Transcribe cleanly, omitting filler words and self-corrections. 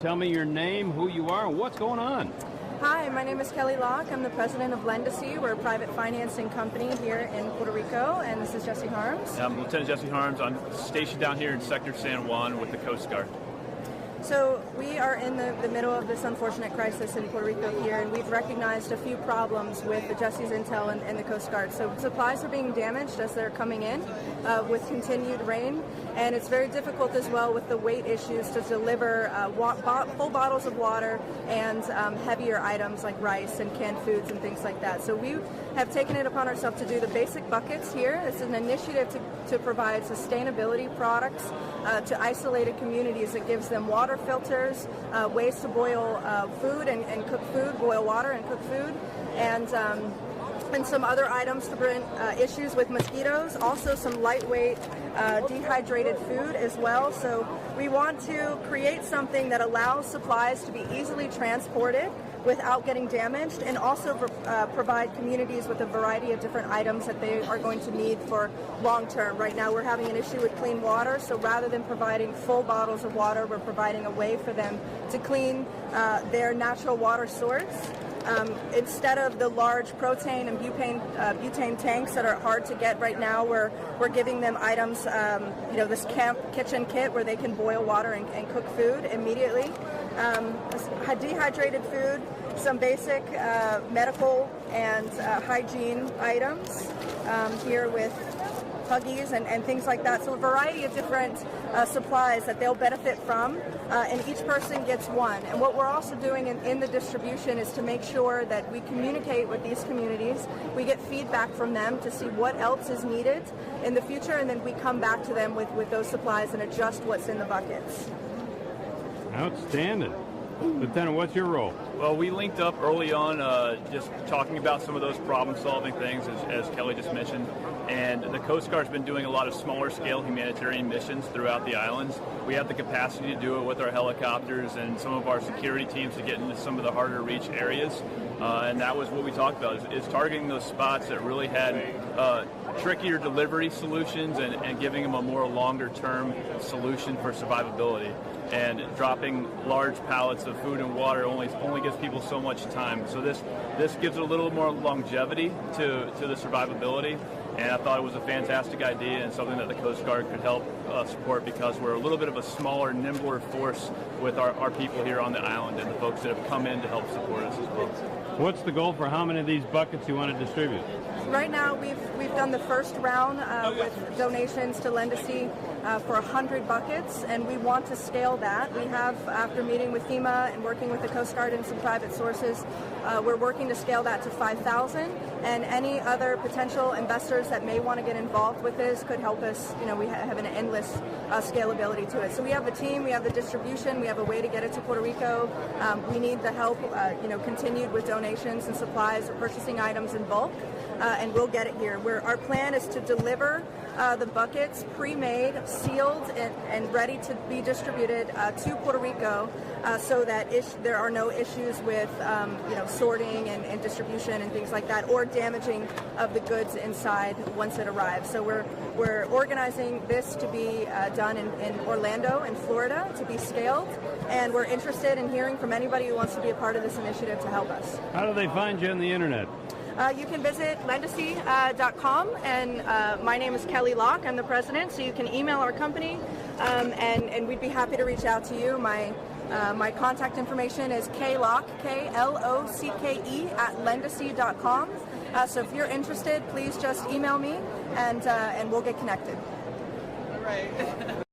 Tell me your name, who you are, and what's going on. Hi, my name is Kelly Locke. I'm the president of Lendacy. We're a private financing company here in Puerto Rico, and this is Jesse Harms. I'm Lieutenant Jesse Harms. I'm stationed down here in Sector San Juan with the Coast Guard. So we are in the middle of this unfortunate crisis in Puerto Rico here, and we've recognized a few problems with the Jesse's Intel and the Coast Guard. So supplies are being damaged as they're coming in with continued rain, and it's very difficult as well with the weight issues to deliver full bottles of water and heavier items like rice and canned foods and things like that. So we have taken it upon ourselves to do the basic buckets here. It's an initiative to provide sustainability products to isolated communities that gives them water filters, ways to boil food and cook food, boil water and cook food, and some other items to prevent issues with mosquitoes. Also some lightweight dehydrated food as well. So we want to create something that allows supplies to be easily transported without getting damaged, and also provide communities with a variety of different items that they are going to need for long term. Right now we're having an issue with clean water, so rather than providing full bottles of water, we're providing a way for them to clean their natural water source. Instead of the large propane and butane tanks that are hard to get right now, we're giving them items, this camp kitchen kit where they can boil water and cook food immediately. Dehydrated food, some basic medical and hygiene items here with Huggies and things like that. So a variety of different supplies that they'll benefit from, and each person gets one. And what we're also doing in the distribution is to make sure that we communicate with these communities, we get feedback from them to see what else is needed in the future, and then we come back to them with those supplies and adjust what's in the buckets. Outstanding. Lieutenant, what's your role? Well, we linked up early on just talking about some of those problem-solving things, as Kelly just mentioned. And the Coast Guard's been doing a lot of smaller-scale humanitarian missions throughout the islands. We have the capacity to do it with our helicopters and some of our security teams to get into some of the harder-to-reach areas. And that was what we talked about, is targeting those spots that really had trickier delivery solutions and giving them a more longer-term solution for survivability. And dropping large pallets of food and water only gives people so much time. So this gives it a little more longevity to the survivability. And I thought it was a fantastic idea and something that the Coast Guard could help support, because we're a little bit of a smaller, nimbler force with our people here on the island and the folks that have come in to help support us as well. What's the goal for how many of these buckets you want to distribute? Right now we've done the first round with donations to Lendacy for 100 buckets, and we want to scale that. We have, after meeting with FEMA and working with the Coast Guard and some private sources, we're working to scale that to 5,000, and any other potential investors that may want to get involved with this could help us. We have an endless scalability to it. So we have the team, we have the distribution, we have a way to get it to Puerto Rico. We need the help, continued with donations and supplies or purchasing items in bulk. And we'll get it here. Our plan is to deliver the buckets pre-made, sealed, and ready to be distributed to Puerto Rico, so that there are no issues with sorting and distribution and things like that, or damaging of the goods inside once it arrives. So we're organizing this to be done in Orlando, in Florida, to be scaled, and we're interested in hearing from anybody who wants to be a part of this initiative to help us. How do they find you on the internet? You can visit Lendacy.com, and my name is Kelly Locke. I'm the president, so you can email our company, and we'd be happy to reach out to you. My contact information is klocke, K-L-O-C-K-E, @Lendacy.com. So if you're interested, please just email me, and we'll get connected. All right.